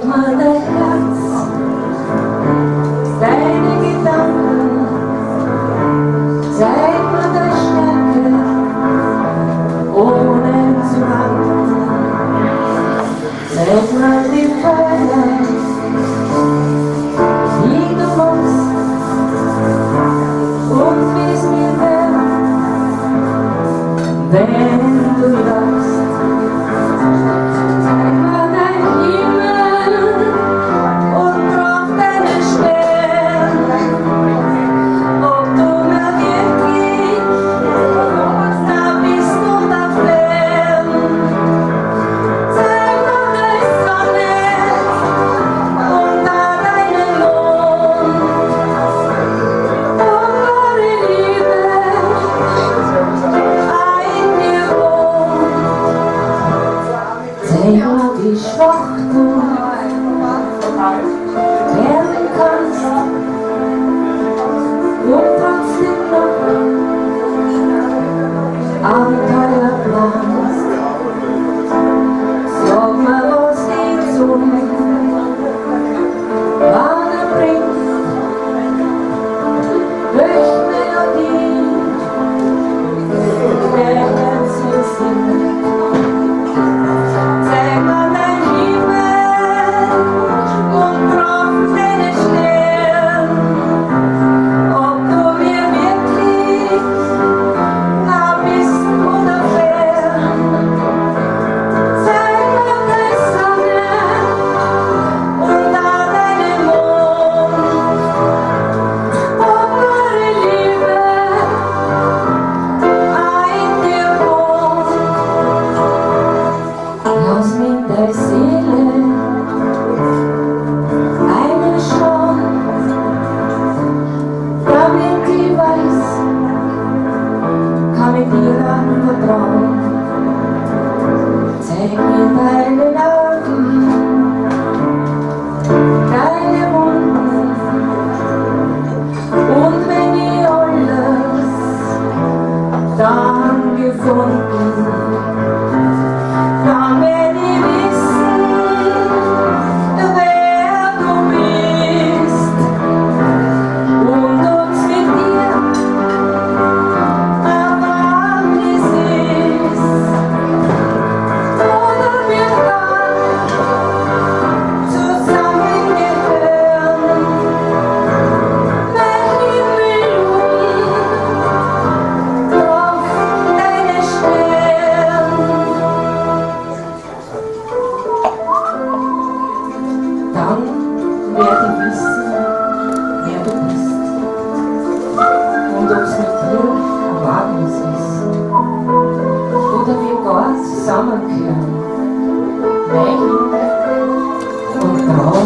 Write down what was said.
mal dein Herz, deine Gedanken, zeig mir deine Stärke, ohne zu wanken. Zeig mir die Pfeile, die du machst, und wie es mir wird, wenn du lachst. Zeig mir dein Himmel und drauf deinen Stern, ob du mir wirklich nah bist oder fern. Zeig mir deine Sonne und da deinen Mond, und eure Liebe in mir wohnt. Zeig mir, wie schwach du werden kannst und trotzdem noch Abenteuer planst. Sag mir, was die Zukunft wann bringt, welche Melodie der Herzen singt. Zeig mir dein Himmel und drauf deinen Stern, ob du mir wirklich nah bist oder fern. Zeig mir deine Sonne und da deinen Mond, ob eure Liebe in dir wohnt. Lass mich deine Seele einschauen, damit ich weiß, kann ich dir anvertrauen. Zeig mir deine Augen, deine Wunden, und wenn ich alles dann gefunden, dann werd ich wissen, wer du bist und ob's mit dir ein Wagnis ist oder wir dann zusammengehören. Mein Himmel drauf deine Stern. Dann werde ich wissen, wer du bist und ob's mit dir ein Wagnis ist oder wir gar zusammengehören. Mein Himmel und Traum